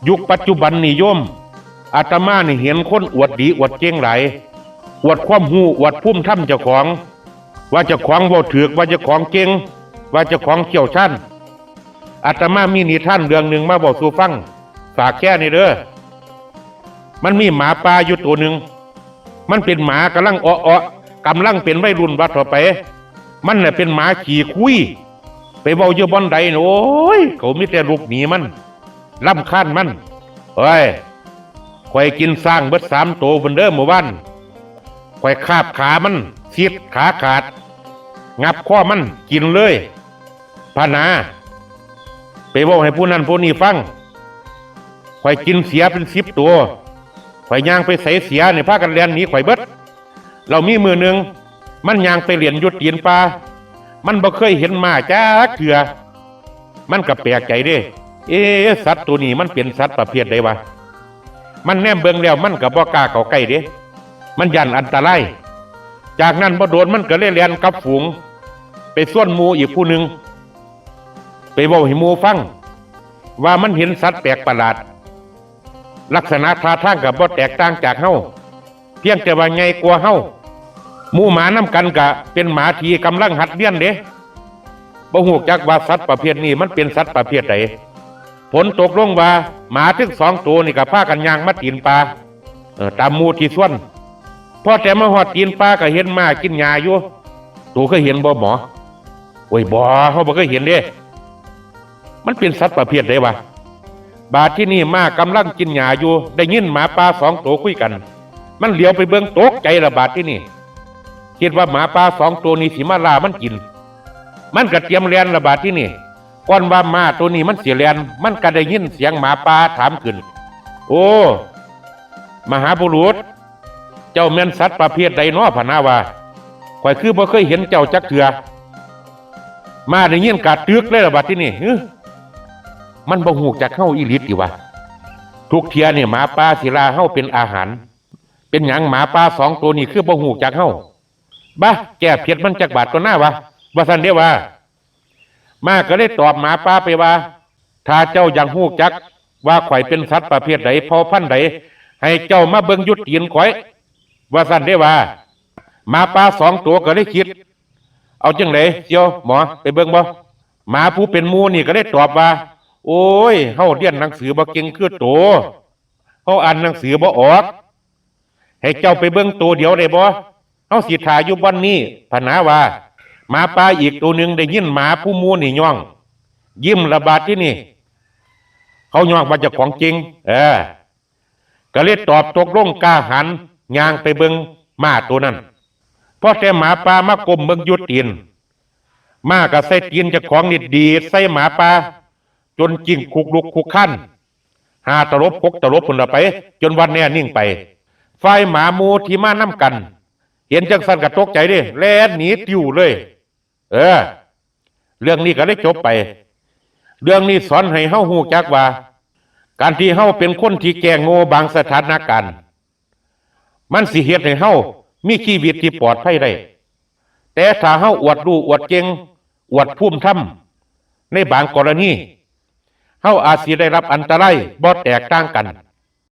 ยุคปัจจุบันนิยมอาตมานี่เห็นคนอวดดีอวดเก่งหลายอวดความหูอวดภูมิธรรมเจ้าของว่าเจ้าของเว้าถูกว่าเจ้าของเก่งว่าเจ้าของเชี่ยวชาญอาตมามีนิทานเรื่องหนึ่งมาบอกสู่ฟังฝากแค่นี้เด้อมันมีหมาป่าอยู่ตัวหนึ่งมันเป็นหมากำลังกำลังเป็นวัยรุ่นวัดต่อไปมันน่ะเป็นหมาขี่คุยไปเว้าอยู่บ่อนใดโอ้ยเขามีแต่ลูกหนีมันรำคาญมันเฮ้ยข่อยกินสร้างเบิด3 ตัวเพิ่นเด้อเมื่อวานข่อยคาบขามันซีดขาขาดงับข้อมันกินเลยพานาไปเว้าให้ผู้นั้นผู้นี้ฟังข่อยกินเสียเป็น10 ตัวข่อยย่างไปใส่เสียในพากันเรียนหนีข่อยเบิดเรามีมือหนึ่งมันย่างไปเรียนยุดตีนปลามันบ่เคยเห็นหมาจ้าเถื่อมันก็แปลกใจเด้สัตว์ตัวนี้มันเป็นสัตว์ประเภทใดวะมันแนมเบิ่งแล้วมันก็บ่กล้าเข้าใกล้เด้มันยันอันตรายจากนั้นบ่โดนมันก็เลยเรียนกับฝูงไปส่วนหมู่อีกผู้หนึ่งไปเว้าให้หมู่ฟังว่ามันเห็นสัตว์แปลกประหลาดลักษณะท่าทางก็บ่แตกต่างจากเฮาเพียงแต่ว่าใหญ่กว่าเฮาหมู่หมานำกันก็เป็นหมาที่กำลังหัดเรียนเด้บ่ฮู้จักว่าสัตว์ประเภทนี้มันเป็นสัตว์ประเภทใดผลตกลงว่าหมาถึง2 ตัวนี่ก็พากันย่างมาตีนปลาตามหมู่ที่ส่วนพอแต่มาฮอดตีนปลาก็เห็นหมากินหญ้าอยู่ตัวเคยเห็นบ่หมอโอ้ยบ่เฮาบ่เคยเห็นเด้มันเป็นสัตว์ประเภทใดวะบาดที่นี่หมากำลังกินหญ้าอยู่ได้ยินหมาป่า2 ตัวคุยกันมันเหลียวไปเบิ่งตกใจละบาดที่นี่คิดว่าหมาป่า2 ตัวนี้สิมาล่ามันกินมันก็เตรียมแล่นละบาดที่นี่ก่อนว่าหมาตัวนี้มันสิแล่นมันก็ได้ยินเสียงหมาป่าถามขึ้นโอ้มหาบุรุษเจ้าแม่นสัตว์ประเภทใดน้อพะนาว่าข่อยคือบ่เคยเห็นเจ้าจักเทื่อมาได้ยินกะตึกเลยละบาดที่นี่มันบ่ฮู้จักเฮาอีหลีติวะทุกเที่ยนี่หมาป่าสิลาเฮาเป็นอาหารเป็นหยังหมาป่า2 ตัวนี้คือบ่ฮู้จักเฮาบ้าแก้เผ็ดมันจักบาทก็น่าวะว่าซั่นเด้อว่ามาก็เลยตอบหมาป่าไปว่าถ้าเจ้าอยากฮู้จักว่าข่อยเป็นสัตว์ประเภทใดเผ่าพันธุ์ใดให้เจ้ามาเบิ่งยุดตีนข่อยว่าซั่นเด้อว่าหมาป่า2 ตัวก็เลยคิดเอาจังได๋เสี่ยวหมอไปเบิ่งบ่หมาผู้เป็นหมู่นี่ก็เลยตอบว่าโอ้ยเฮาเรียนหนังสือบ่เก่งคือโตเฮาอ่านหนังสือบ่ออกให้เจ้าไปเบิ่งตัวเดียวได้บ่เฮาสิท่าอยู่บ่อนนี้พะนาว่าหมาป่าอีกตัวหนึ่งได้ยินหมาผู้หมู่นี่ย่องยิ้มระบาดที่นี่เขาย่องว่าเจ้าของจริงก็เลยตอบตกลงกล้าหันย่างไปเบิ่งหมาตัวนั้นพอแต่หมาป่ามากลมเบิ่งยุดตีนหมาก็ใส่ตีนเจ้าของนี่ดีดใส่หมาป่าจนจิ้งคุกลุกคุกคัน5 ตลบ6 ตลบพุ่นละไปจนวันแน่นิ่งไปฝ่ายหมาหมู่ที่มานํกันเห็นจังซั่นก็ตกใจเด้แล่นหนีติ้วเลยเรื่องนี้ก็ได้จบไปเรื่องนี้สอนให้เฮาฮู้จักว่าการที่เฮาเป็นคนที่แก่โง่บางสถานการณ์มันสิเฮ็ดให้เฮามีชีวิตที่ปลอดภัยได้แต่ถ้าเฮาอวดรู้อวดเก่งอวดภูมิธรรมในบางกรณีเฮาอาจสิได้รับอันตรายบ่แตกต่างกัน